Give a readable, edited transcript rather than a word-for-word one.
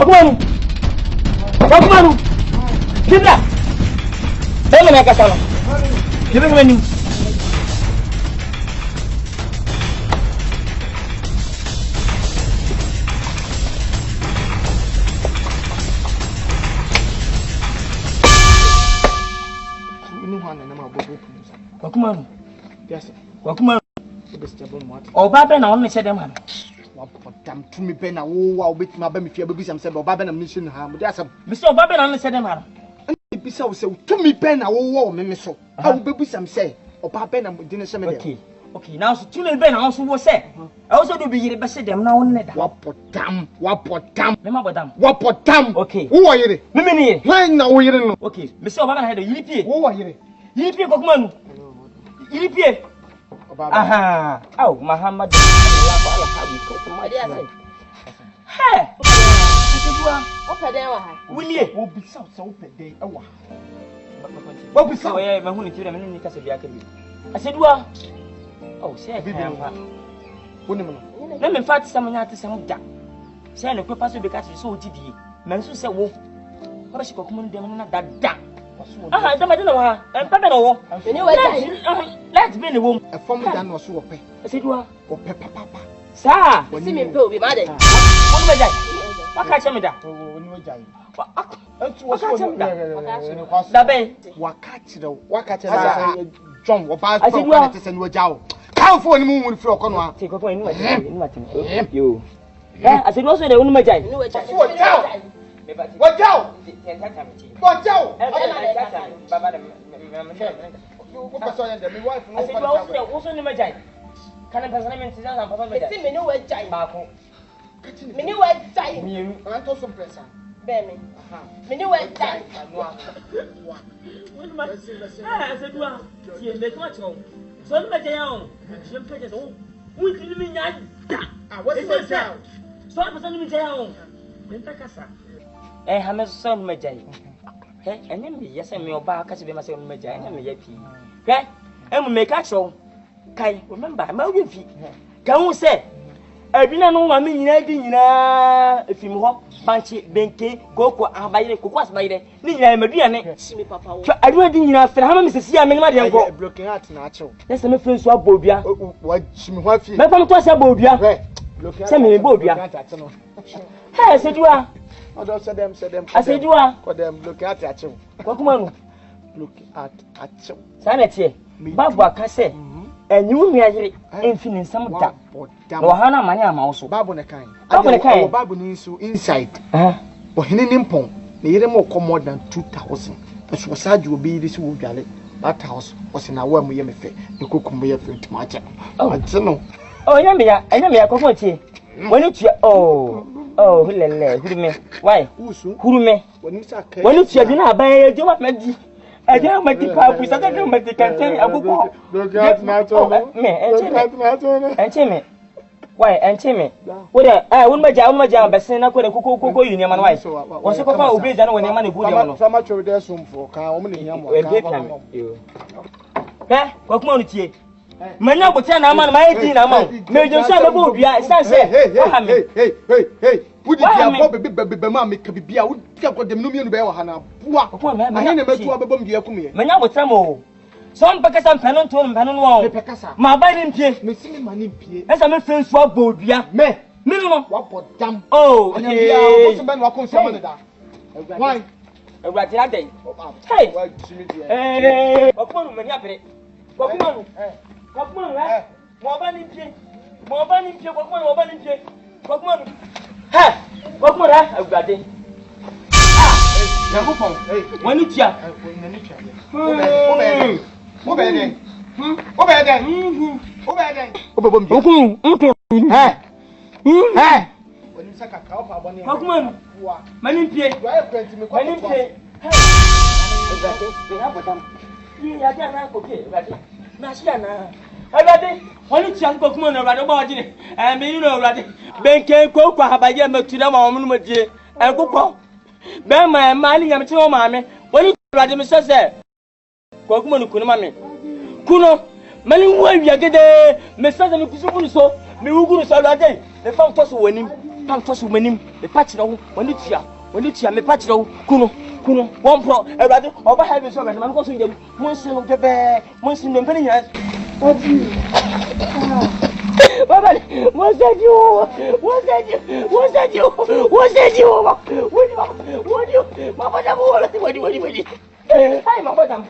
Manu. Give that. Don't make a sound. Give it when you. Kwaku Manu. Yes. Kwaku Manu. Oh, Baba, na only said them. Damn to me, Ben. Oh, bit my baby, baby, some said, Baba, and mission. There's a Mr. Baba only said them. Be so to me, Ben. I will me so. I will be some say, or Papa and dinner cemetery. Okay, now so 2 million Ben also was said. I also do be the best them now. What damn, what damn, Madam. what damn. Okay, who are you? Mimini. Why now we didn't? Okay, Mr. Baba had a yippee. Who are you? Yippee, Kwaku Manu. Yippee. Aha. Oh, Muhammad. Hey. Open there. Will you? Will be so open day. What we saw here, my honey, to them in Casabiaca. I said, well, oh, say, let me fight someone out to some duck. Say, no purpose because it's so GD. Mansu said, well, what is your common demon that duck? I don't know her. I'm Papa. Let's be the woman. A former done was so pay. I said, well, or Peppa Papa. Sir, See me, Bill, be mad. What catch me that? John, what bad I said, what is in your jaw? How for any moon with your corner? Take a point. You. I said, also the woman. What Joe? What Joe? Can I pass and Papa? Me no way, Marco. Me no way, me. I told some person. Baby. Me no way, I said, well, see, there's much home. So, my own. She pages all. We didn't mean that. What is that? So, I'm sending me down. Eh, I'm a son, my jay. Eh, and then yes, I'm your bar, catch me myself, my jay, and me. Eh, and we make action. Kai, remember, I'm a wife. Can we say? I didn't know I mean, I didn't if you walk, Banchi, Benke, Goko, and by the cookwas by the Nina Mediane. See me, Papa. I don't think you have to have Mrs. Yaman, my go blocking out natural. Yes, I'm a friend swap Bobia. What she what you? My family was a Bobia. Send me Bobia. I said, you are. I don't say them, I said, you are. For them, look at you. What man? Look at you. Sanity. Baba can say. And you may infinite some that. No, Hannah, my name also. Babu kind. Babu needs you inside. Or Henny Nimpon, the more come more than 2,000. But she was sad you will be this wood galley. That house was in a worm we may you could come here to my check. Oh, I don't know. Oh, I know a cocoa. When it's oh, who me? Why? Who me? When it's your dinner, buy a job at me. I don't make the power with other room, but they can tell you a book. Look at and Timmy. Why, and Timmy? What I wouldn't my job, but send up with a cocoa in your wife. Was a papa obey than when your money good. So much of their soon for car, you. Eh, what more to you? Manu will tell a man my 18 amount. Major Sabu, hey. Would you have a mammy could be out? Got the Numian Bell Hannah. I never to a bomb you come here. Manu will tell some Packers and Pennon to Pennon Wall. My binding pay, missing money pay. As I'm a friend swap board, yeah, me. Minimum, what damn. Oh, and yeah, man, what comes some of that. Why? A rat day. Hey, what one when you have it? What one? What one? More banning pay. More banning pay. What one over in pay? What one? Ha! What more? I've got it. Ah! When it's ya. Already, only chance of money around about it. I mean, you know, already. Ben can't go for Habaye Matina, Mamma, and go. Ben, my money, I'm to mammy. When you ready, Mr. Sir, Kwakman, Kunamami. Kuno, many way you get there, Mr. Kuso, me who goes already. The phone toss winning. Tam to so manim me patch no woni tia me patch no kunu one pro everybody oba have so man ko so ndem mo nsi no bebe mo nsi no mpani nya odi baba mo saji wodi mama da mo wodi ai mama da